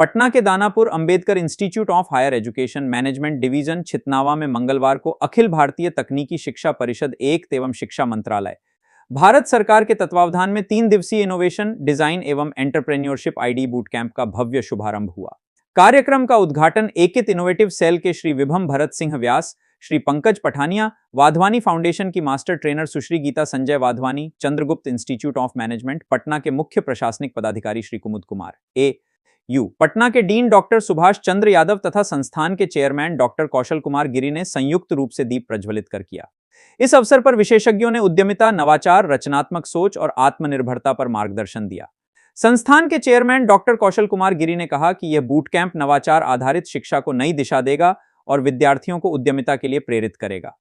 पटना के Danapur Ambedkar institute of higher education management division Chhitnawa में मंगलवार को अखिल भारतीय तकनीकी शिक्षा परिषद एक एवं शिक्षा मंत्रालय भारत सरकार के तत्वावधान में 3 दिवसीय इनोवेशन डिजाइन एवं एंटरप्रेन्योरशिप आईडी बूट कैंप का भव्य शुभारंभ हुआ। कार्यक्रम का उद्घाटन एकित इनोवेटिव सेल के श्री विभम भरत सिंह व्यास, श्री पंकज पठानिया, वाधवानी फाउंडेशन की master trainer Sushri Geeta Sanjay Wadhwani, Chandragupta institute of management Patna के मुख्य प्रशासनिक पदाधिकारी श्री कुमुद कुमार यू, पटना के डीन डॉक्टर सुभाष चंद्र यादव तथा संस्थान के चेयरमैन डॉक्टर कौशल कुमार गिरी ने संयुक्त रूप से दीप प्रज्वलित कर किया। इस अवसर पर विशेषज्ञों ने उद्यमिता, नवाचार, रचनात्मक सोच और आत्मनिर्भरता पर मार्गदर्शन दिया। संस्थान के चेयरमैन डॉक्टर कौशल कुमार गिरी ने कहा कि यह बूट कैंप नवाचार आधारित शिक्षा को नई दिशा देगा और विद्यार्थियों को उद्यमिता के लिए प्रेरित करेगा।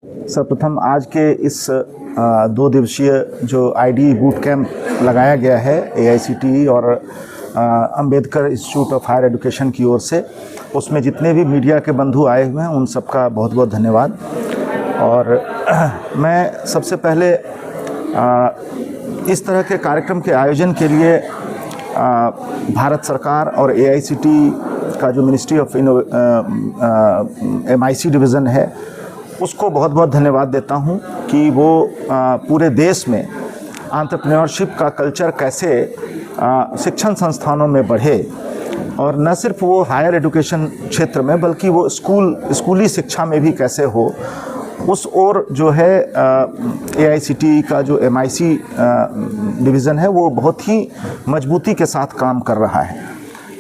सर्वप्रथम आज के इस 2 दिवसीय जो आईडी बूट कैंप लगाया गया है AICTE और Ambedkar institute of higher education की ओर से, उसमें जितने भी मीडिया के बंधु आए हुए हैं उन सबका बहुत बहुत धन्यवाद। और मैं सबसे पहले इस तरह के कार्यक्रम के आयोजन के लिए भारत सरकार और AICTE का जो मिनिस्ट्री ऑफ MIC डिवीज़न है उसको बहुत बहुत धन्यवाद देता हूं कि वो पूरे देश में एंटरप्रेन्योरशिप का कल्चर कैसे शिक्षण संस्थानों में बढ़े, और न सिर्फ वो हायर एजुकेशन क्षेत्र में बल्कि वो स्कूली शिक्षा में भी कैसे हो, उस ओर जो है AICTE का जो MIC डिवीज़न है वो बहुत ही मजबूती के साथ काम कर रहा है।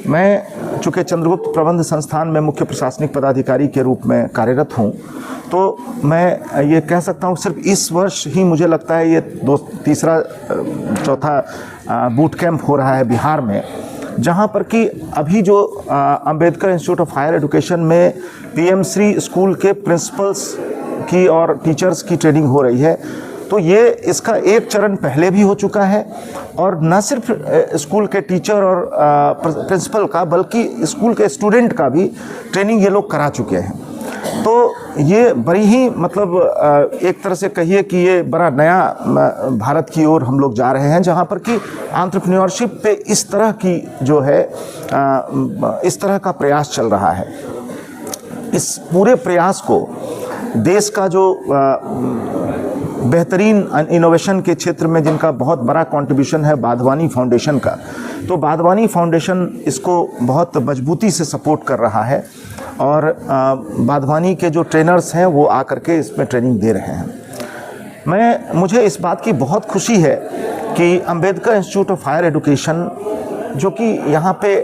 मैं चूँकि चंद्रगुप्त प्रबंध संस्थान में मुख्य प्रशासनिक पदाधिकारी के रूप में कार्यरत हूँ, तो मैं ये कह सकता हूँ सिर्फ इस वर्ष ही मुझे लगता है ये तीसरा चौथा बूट कैंप हो रहा है बिहार में, जहाँ पर कि अभी जो Ambedkar institute of higher education में PM श्री स्कूल के प्रिंसिपल्स की और टीचर्स की ट्रेनिंग हो रही है। तो ये इसका एक चरण पहले भी हो चुका है, और न सिर्फ स्कूल के टीचर और प्रिंसिपल का बल्कि स्कूल के स्टूडेंट का भी ट्रेनिंग ये लोग करा चुके हैं। तो ये बड़ी ही मतलब एक तरह से कहिए कि ये बड़ा नया भारत की ओर हम लोग जा रहे हैं, जहाँ पर कि एंटरप्रेन्योरशिप पे इस तरह की जो है इस तरह का प्रयास चल रहा है। इस पूरे प्रयास को देश का जो बेहतरीन इनोवेशन के क्षेत्र में जिनका बहुत बड़ा कंट्रीब्यूशन है वाधवानी फाउंडेशन का, तो वाधवानी फाउंडेशन इसको बहुत मजबूती से सपोर्ट कर रहा है, और वाधवानी के जो ट्रेनर्स हैं वो आकर के इसमें ट्रेनिंग दे रहे हैं। मुझे इस बात की बहुत खुशी है कि Ambedkar institute of higher education, जो कि यहाँ पे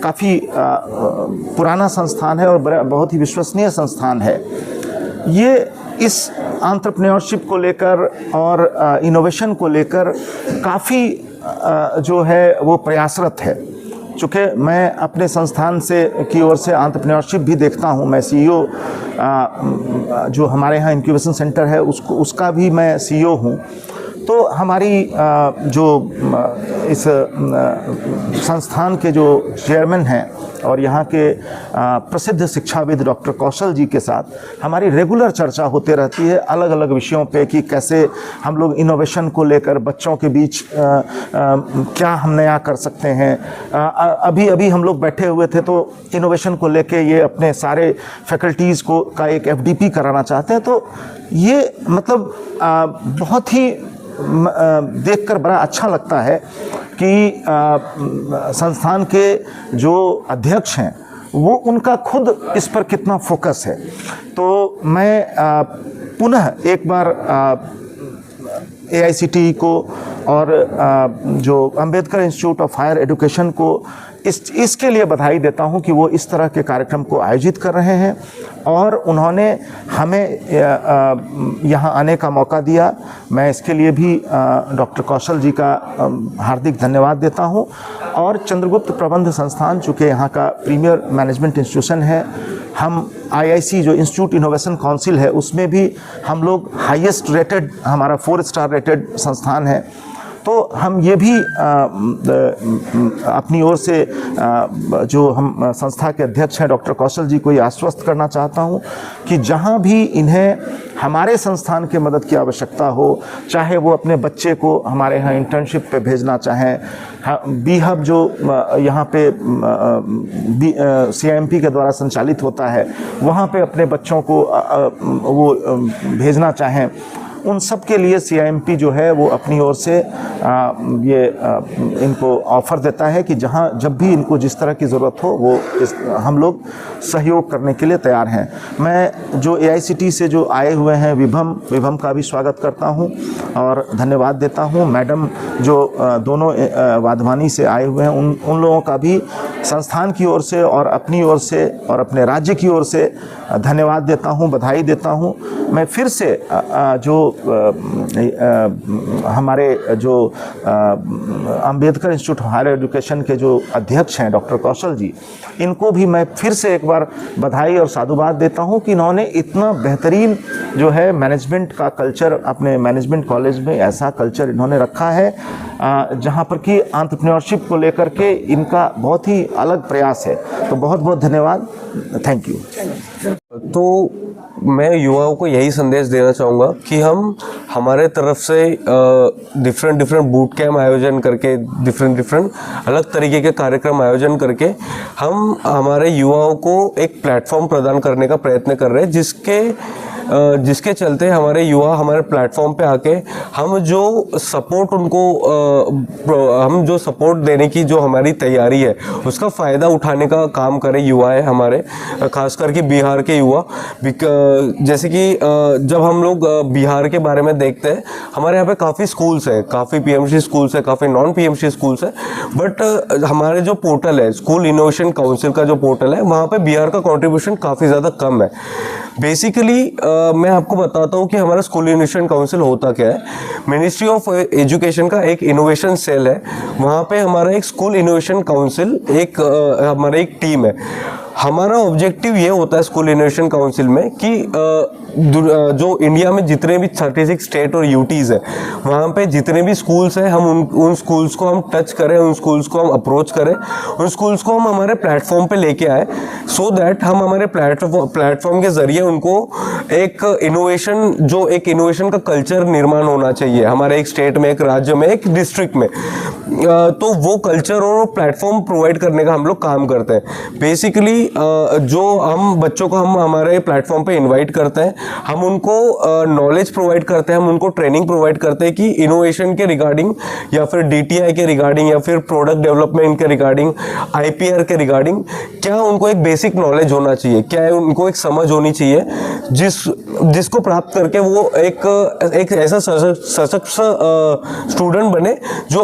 काफ़ी पुराना संस्थान है और बहुत ही विश्वसनीय संस्थान है, ये इस एंटरप्रेन्योरशिप को लेकर और इनोवेशन को लेकर काफ़ी जो है वो प्रयासरत है। चूँकि मैं अपने संस्थान से की ओर से एंटरप्रेन्योरशिप भी देखता हूँ, मैं CEO जो हमारे यहाँ इंक्यूबेशन सेंटर है उसका भी मैं CEO हूँ। तो हमारी जो इस संस्थान के जो चेयरमैन हैं और यहाँ के प्रसिद्ध शिक्षाविद डॉक्टर कौशल जी के साथ हमारी रेगुलर चर्चा होते रहती है अलग अलग विषयों पे कि कैसे हम लोग इनोवेशन को लेकर बच्चों के बीच क्या हम नया कर सकते हैं। अभी हम लोग बैठे हुए थे तो इनोवेशन को लेके ये अपने सारे फैकल्टीज़ को का एक FDP कराना चाहते हैं। तो ये मतलब बहुत ही देखकर बड़ा अच्छा लगता है कि संस्थान के जो अध्यक्ष हैं वो उनका खुद इस पर कितना फोकस है। तो मैं पुनः एक बार AICTE को और जो Ambedkar institute of higher education को इसके लिए बधाई देता हूं कि वो इस तरह के कार्यक्रम को आयोजित कर रहे हैं और उन्होंने हमें यहाँ आने का मौका दिया। मैं इसके लिए भी डॉक्टर कौशल जी का हार्दिक धन्यवाद देता हूं। और चंद्रगुप्त प्रबंध संस्थान चूँकि यहाँ का प्रीमियर मैनेजमेंट इंस्टीट्यूशन है, हम IIC जो इंस्टीट्यूट इनोवेशन काउंसिल है उसमें भी हम लोग हाईएस्ट रेटेड, हमारा 4 स्टार रेटेड संस्थान है। तो हम ये भी अपनी ओर से जो हम संस्था के अध्यक्ष हैं डॉक्टर कौशल जी को ये आश्वस्त करना चाहता हूँ कि जहाँ भी इन्हें हमारे संस्थान की मदद की आवश्यकता हो, चाहे वो अपने बच्चे को हमारे यहाँ इंटर्नशिप पे भेजना चाहें, बी हब जो यहाँ पे CIMP के द्वारा संचालित होता है वहाँ पे अपने बच्चों को वो भेजना चाहें, उन सब के लिए CIMP जो है वो अपनी ओर से इनको ऑफ़र देता है कि जहाँ जब भी इनको जिस तरह की ज़रूरत हो वो हम लोग सहयोग करने के लिए तैयार हैं। मैं जो AICTE से जो आए हुए हैं विभम का भी स्वागत करता हूँ और धन्यवाद देता हूँ। मैडम जो दोनों वाधवानी से आए हुए हैं उन लोगों का भी संस्थान की ओर से और अपनी ओर से और अपने राज्य की ओर से धन्यवाद देता हूँ, बधाई देता हूँ। मैं फिर से जो हमारे जो Ambedkar institute of higher education के जो अध्यक्ष हैं डॉक्टर कौशल जी, इनको भी मैं फिर से एक बार बधाई और साधुवाद देता हूं कि इन्होंने इतना बेहतरीन जो है मैनेजमेंट का कल्चर अपने मैनेजमेंट कॉलेज में ऐसा कल्चर इन्होंने रखा है जहां पर कि एंटरप्रेन्योरशिप को लेकर के इनका बहुत ही अलग प्रयास है। तो बहुत बहुत धन्यवाद, थैंक यू। तो मैं युवाओं को यही संदेश देना चाहूँगा कि हम हमारे तरफ से डिफरेंट बूट कैम्प आयोजन करके डिफरेंट अलग तरीके के कार्यक्रम आयोजन करके हम हमारे युवाओं को एक प्लेटफॉर्म प्रदान करने का प्रयत्न कर रहे हैं, जिसके चलते हमारे युवा हमारे प्लेटफॉर्म पे आके हम जो सपोर्ट देने की जो हमारी तैयारी है उसका फ़ायदा उठाने का काम करें युवा है हमारे, खास करके बिहार के युवा। जैसे कि जब हम लोग बिहार के बारे में देखते हैं, हमारे यहाँ पे काफ़ी स्कूल्स है, काफ़ी PMC स्कूल्स है, काफ़ी नॉन PMC स्कूल्स है, बट हमारे जो पोर्टल है स्कूल इनोवेशन काउंसिल का जो पोर्टल है वहाँ पे बिहार का कंट्रीब्यूशन काफ़ी ज़्यादा कम है। बेसिकली मैं आपको बताता हूँ कि हमारा स्कूल इनोवेशन काउंसिल होता क्या है। मिनिस्ट्री ऑफ एजुकेशन का एक इनोवेशन सेल है, वहाँ पे हमारा एक स्कूल इनोवेशन काउंसिल हमारा एक टीम है। हमारा ऑब्जेक्टिव ये होता है स्कूल इनोवेशन काउंसिल में कि जो इंडिया में जितने भी 36 स्टेट और यूटीज़ है वहाँ पे जितने भी स्कूल्स हैं हम उन स्कूल्स को हम टच करें, उन स्कूल्स को हम अप्रोच करें, उन स्कूल्स को हम हमारे प्लेटफॉर्म पे लेके आए, सो दैट हम हमारे प्लेटफॉर्म के ज़रिए उनको एक इनोवेशन का कल्चर निर्माण होना चाहिए हमारे एक स्टेट में, एक राज्य में, एक डिस्ट्रिक्ट में। तो वो कल्चर और प्लेटफॉर्म प्रोवाइड करने का हम लोग काम करते हैं। बेसिकली जो हम बच्चों को हम हमारे प्लेटफॉर्म पे इनवाइट करते हैं, हम उनको नॉलेज प्रोवाइड करते हैं, हम उनको ट्रेनिंग प्रोवाइड करते हैं कि इनोवेशन के रिगार्डिंग या फिर DTI के रिगार्डिंग या फिर प्रोडक्ट डेवलपमेंट के रिगार्डिंग, IPR के रिगार्डिंग क्या उनको एक बेसिक नॉलेज होना चाहिए, क्या है उनको एक समझ होनी चाहिए जिसको प्राप्त करके वो एक ऐसा सशक्त स्टूडेंट बने जो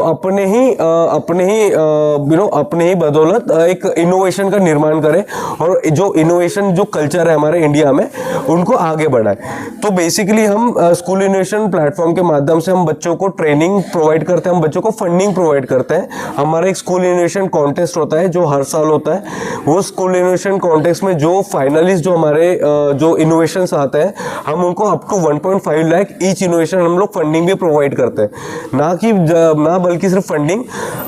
अपने ही बदौलत एक इनोवेशन का निर्माण करे और जो इनोवेशन जो कल्चर है हमारे इंडिया में उनको आगे बढ़ाए। तो बेसिकली हम स्कूल इनोवेशन प्लेटफॉर्म के माध्यम से हम बच्चों को ट्रेनिंग प्रोवाइड करते हैं, हम बच्चों को फंडिंग प्रोवाइड करते हैं। हमारा एक स्कूल इनोवेशन कॉन्टेस्ट होता है जो हर साल होता है। वो स्कूल इनोवेशन कॉन्टेस्ट में जो फाइनलिस्ट जो हमारे जो इनोवेशंस आते हैं हम उनको up to 1.5 lakh each innovation हम लोग फंडिंग भी प्रोवाइड करते हैं, ना बल्कि सिर्फ फंडिंग।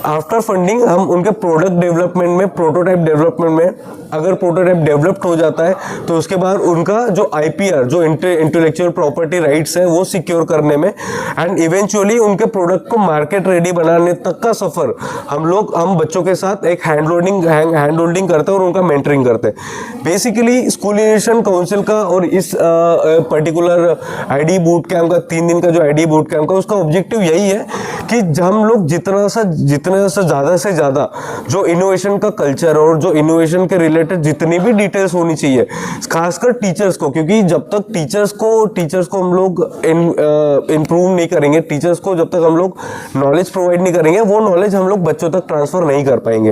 आफ्टर फंडिंग हम उनके प्रोडक्ट डेवलपमेंट में, प्रोटोटाइप डेवलपमेंट में, अगर प्रोटोटाइप डेवलप्ड हो जाता है तो उसके बाद उनका जो IPR जो इंटेलेक्चुअल प्रॉपर्टी राइट्स है वो सिक्योर करने में एंड इवेंचुअली उनके प्रोडक्ट को मार्केट रेडी बनाने तक का सफ़र हम बच्चों के साथ एक हैंड होल्डिंग करते हैं और उनका मेंटरिंग करते हैं। बेसिकली स्कूल इनोवेशन काउंसिल का और इस पर्टिकुलर ID बूट कैंप का 3 दिन का जो ID बूट कैंप का उसका ऑब्जेक्टिव यही है कि हम लोग जितना से ज़्यादा जो इनोवेशन का कल्चर और जो इनोवेशन के रिलेटेड जितनी भी डिटेल्स होनी चाहिए, खासकर टीचर्स को, क्योंकि जब तक टीचर्स को हम लोग इम्प्रूव नहीं करेंगे, टीचर्स को जब तक हम लोग नॉलेज प्रोवाइड नहीं करेंगे, वो नॉलेज हम लोग बच्चों तक ट्रांसफ़र नहीं कर पाएंगे।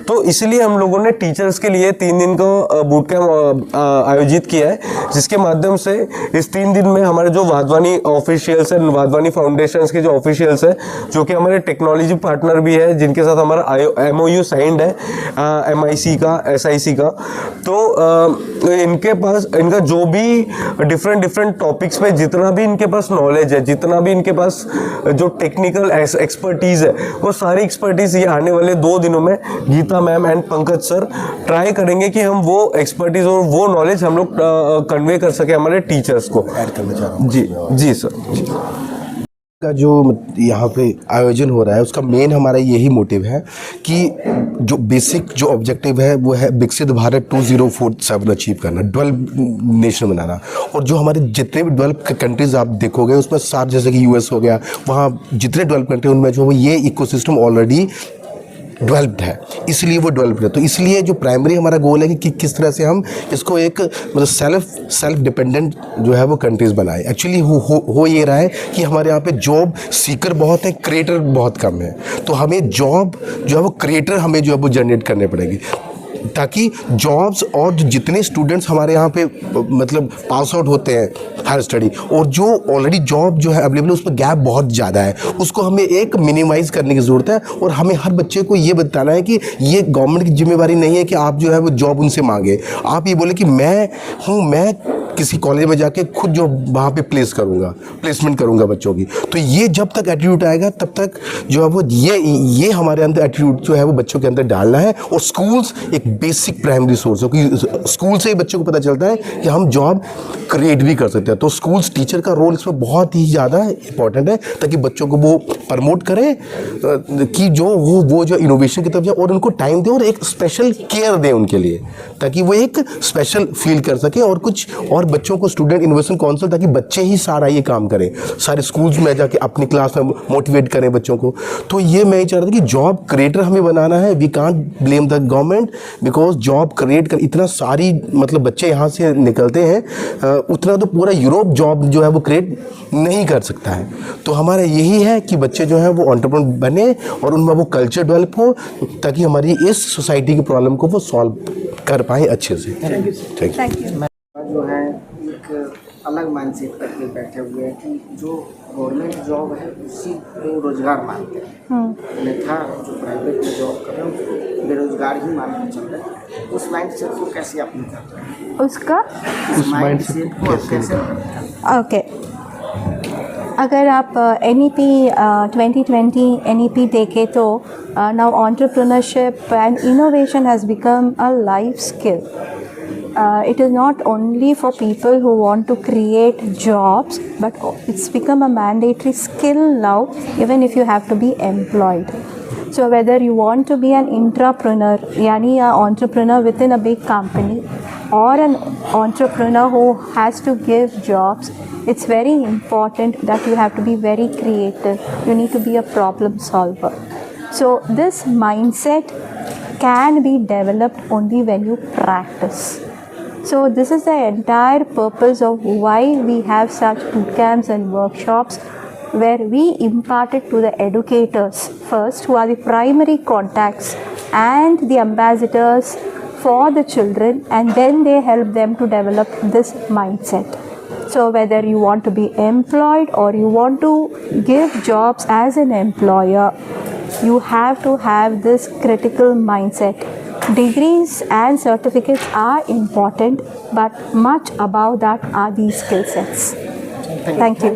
तो इसलिए हम लोगों ने टीचर्स के लिए 3 दिन का बूट कैंप आयोजित किया है, जिसके माध्यम से इस 3 दिन में हमारे जो वाधवानी ऑफिशियल्स हैं, वाधवानी फाउंडेशन के जो ऑफिशियल्स हैं, जो कि हमारे टेक्नोलॉजी पार्टनर भी है, जिनके साथ हमारा MOU साइंड है MIC का, SIC किसी का, तो इनके पास इनका जो भी डिफरेंट टॉपिक्स पे जितना भी इनके पास नॉलेज है, जितना भी इनके पास जो टेक्निकल एक्सपर्टीज है, वो सारी एक्सपर्टीज ये आने वाले 2 दिनों में Geeta ma'am and Pankaj sir try करेंगे कि हम वो एक्सपर्टीज और वो नॉलेज हम लोग कन्वे कर सके हमारे टीचर्स को। ऐड करना चाह रहा हूँ जी सर। का जो यहाँ पे आयोजन हो रहा है उसका मेन हमारा यही मोटिव है कि जो बेसिक जो ऑब्जेक्टिव है वो है विकसित भारत 2047 अचीव करना, डेवलप नेशन बनाना। और जो हमारे जितने भी डेवलप कंट्रीज आप देखोगे उसमें साथ जैसे कि यूएस हो गया, वहाँ जितने डेवलप कंट्री उनमें जो ये इकोसिस्टम ऑलरेडी डेवलप्ड है, इसलिए वो डेवलप्ड है। तो इसलिए जो प्राइमरी हमारा गोल है कि किस तरह से हम इसको एक मतलब सेल्फ डिपेंडेंट जो है वो कंट्रीज़ बनाए। एक्चुअली हो ये रहा है कि हमारे यहाँ पे जॉब सीकर बहुत है, क्रिएटर बहुत कम है। तो हमें जॉब जो है वो क्रिएटर हमें जो है वो जनरेट करने पड़ेगी, ताकि जॉब्स और जितने स्टूडेंट्स हमारे यहाँ पे मतलब पास आउट होते हैं हायर स्टडी, और जो ऑलरेडी जॉब जो है अवेलेबल उसमें गैप बहुत ज़्यादा है, उसको हमें एक मिनिमाइज़ करने की ज़रूरत है। और हमें हर बच्चे को ये बताना है कि ये गवर्नमेंट की जिम्मेवारी नहीं है कि आप जो है वो जॉब उनसे मांगे। आप ये बोले कि मैं किसी कॉलेज में जाके खुद जो वहाँ पे प्लेसमेंट करूँगा बच्चों की। तो ये जब तक एटीट्यूड आएगा तब तक जो है वो ये हमारे अंदर एटीट्यूड जो है वो बच्चों के अंदर डालना है। और स्कूल्स एक बेसिक प्राइमरी सोर्स है, क्योंकि स्कूल से ही बच्चों को पता चलता है कि हम जॉब क्रिएट भी कर सकते हैं। तो स्कूल्स टीचर का रोल इसमें बहुत ही ज़्यादा इंपॉर्टेंट है, ताकि बच्चों को वो प्रमोट करें कि जो वो जो इनोवेशन की तरफ जाए, और उनको टाइम दें और एक स्पेशल केयर दें उनके लिए, ताकि वो एक स्पेशल फील कर सके। और कुछ और बच्चों को स्टूडेंट इनोवेशन काउंसिल, ताकि बच्चे ही सारा ये काम करें, सारे स्कूल्स में जाके अपनी क्लास में मोटिवेट करें बच्चों को। तो ये मैं चाह रहा था कि जॉब क्रिएटर हमें बनाना है। We can't blame the government, because job create कर इतना सारी मतलब बच्चे यहाँ से निकलते हैं, उतना तो पूरा यूरोप जॉब जो है वो क्रिएट नहीं कर सकता है। तो हमारा यही है कि बच्चे जो हैं वो एंटरप्रेन्योर बने और उनमें वो कल्चर डेवलप हो, ताकि हमारी इस सोसाइटी की प्रॉब्लम को वो सॉल्व कर पाएँ अच्छे से। Thank you. जो है एक अलग माइंडसेट करके बैठे हुए हैं कि जो गवर्नमेंट जॉब है उसी को रोजगार मानते हैं, अन्यथा जो प्राइवेट जॉब कर रहे हैं उसको बेरोजगार ही मान के चल रहे हैं। उस माइंडसेट को कैसे अपनी कर रहे हैं, उसका उस माइंडसेट को आप कैसे ओके। अगर आप NEP 2020 NEP देखें तो now entrepreneurship and innovation has become a life skill. It is not only for people who want to create jobs, but it's become a mandatory skill now, even if you have to be employed. So whether you want to be an intrapreneur, yani an entrepreneur within a big company, or an entrepreneur who has to give jobs, it's very important that you have to be very creative. You need to be a problem solver. So this mindset can be developed only when you practice. So this is the entire purpose of why we have such boot camps and workshops, where we impart it to the educators first, who are the primary contacts and the ambassadors for the children, and then they help them to develop this mindset. So whether you want to be employed or you want to give jobs as an employer, you have to have this critical mindset. Degrees and certificates are important, but much above that are these skill sets. Thank you.